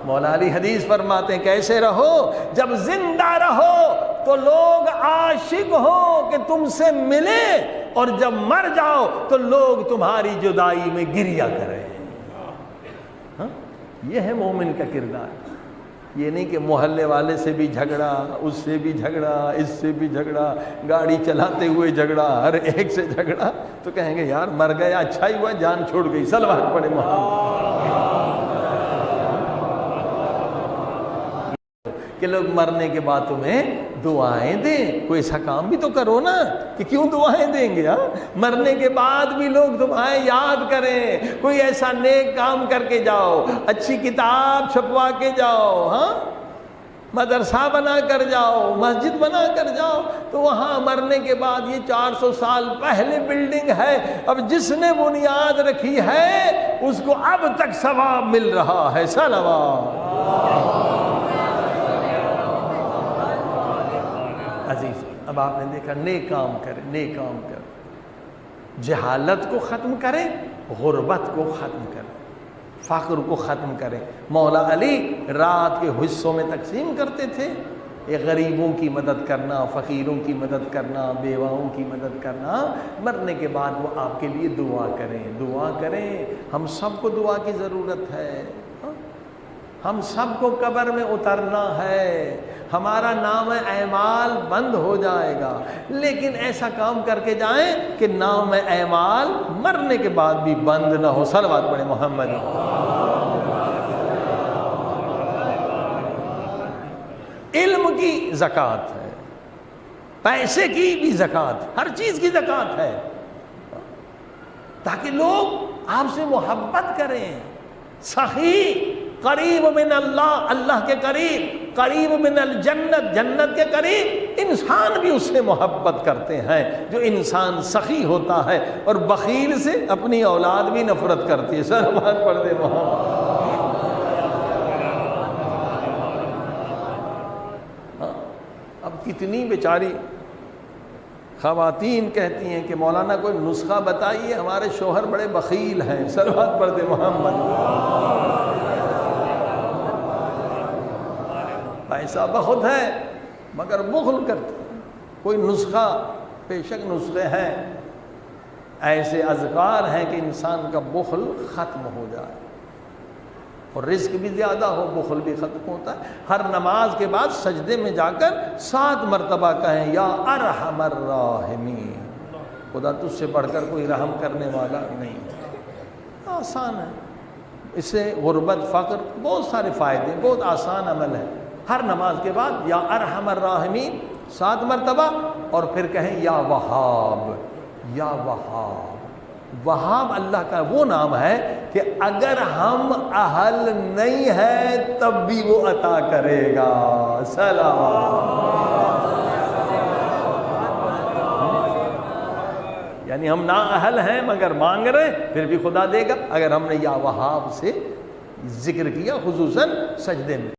مولا علی حدیث فرماتے ہیں کیسے رہو؟ جب زندہ رہو تو لوگ عاشق ہوں کہ تم سے ملے، اور جب مر جاؤ تو لوگ تمہاری جدائی میں گریہ کریں۔ یہ ہے مومن کا کردار۔ یہ نہیں کہ محلے والے سے بھی جھگڑا، اس سے بھی جھگڑا، اس سے بھی جھگڑا، گاڑی چلاتے ہوئے جھگڑا، ہر ایک سے جھگڑا، تو کہیں گے یار مر گیا اچھا ہی ہوا، جان چھوڑ گئی۔ صلوات پڑھے محمد کہ لوگ مرنے کے بعد تمہیں دعائیں دیں۔ کوئی ایسا کام بھی تو کرو نا کہ کیوں دعائیں دیں گے؟ مرنے کے بعد بھی لوگ تمہیں یاد کریں، کوئی ایسا نیک کام کر کے جاؤ، اچھی کتاب چھپوا کے جاؤ، مدرسہ بنا کر جاؤ، مسجد بنا کر جاؤ، تو وہاں مرنے کے بعد یہ 400 سال پہلے بلڈنگ ہے، اب جس نے بنیاد رکھی ہے اس کو اب تک ثواب مل رہا ہے۔ صلوات۔ عزیز اب آپ نے دیکھا، نیک کام کرے، نیک کام کرے، جہالت کو ختم کرے، غربت کو ختم کرے، فقر کو ختم کرے۔ مولا علی رات کے حصوں میں تقسیم کرتے تھے، یہ غریبوں کی مدد کرنا، فقیروں کی مدد کرنا، بیواؤں کی مدد کرنا، مرنے کے بعد وہ آپ کے لیے دعا کریں، دعا کریں۔ ہم سب کو دعا کی ضرورت ہے، ہم سب کو قبر میں اترنا ہے، ہمارا نام اعمال بند ہو جائے گا، لیکن ایسا کام کر کے جائیں کہ نام اعمال مرنے کے بعد بھی بند نہ ہو۔ صلوات پڑھے محمد۔ علم کی زکوٰۃ ہے، پیسے کی بھی زکوٰۃ، ہر چیز کی زکوٰۃ ہے، تاکہ لوگ آپ سے محبت کریں۔ سخی قریب من اللہ، اللہ کے قریب، قریب من الجنت، جنت کے قریب، انسان بھی اس سے محبت کرتے ہیں۔ جو انسان سخی ہوتا ہے اور بخیل سے اپنی اولاد بھی نفرت کرتی ہے۔ صلوات پڑھ دے محمد۔ اب کتنی بیچاری خواتین کہتی ہیں کہ مولانا کوئی نسخہ بتائیے، ہمارے شوہر بڑے بخیل ہیں۔ صلوات پڑھ دے محمد۔ پیسہ بہت ہے مگر بخل کرتے ہیں۔ کوئی نسخہ، بے شک نسخے ہیں، ایسے اذکار ہیں کہ انسان کا بخل ختم ہو جائے، اور رزق بھی زیادہ ہو، بخل بھی ختم ہوتا ہے۔ ہر نماز کے بعد سجدے میں جا کر 7 مرتبہ کہیں یا ارحم الراحمین، خدا تجھ سے بڑھ کر کوئی رحم کرنے والا نہیں۔ آسان ہے، اس سے غربت، فقر، بہت سارے فائدے، بہت آسان عمل ہے۔ ہر نماز کے بعد یا ارحم الراحمین 7 مرتبہ، اور پھر کہیں یا وہاب، یا وہاب۔ وہاب اللہ کا وہ نام ہے کہ اگر ہم اہل نہیں ہیں تب بھی وہ عطا کرے گا۔ سلام۔ یعنی ہم نا اہل ہیں مگر مانگ رہے، پھر بھی خدا دے گا، اگر ہم نے یا وہاب سے ذکر کیا، خصوصاً سجدے میں۔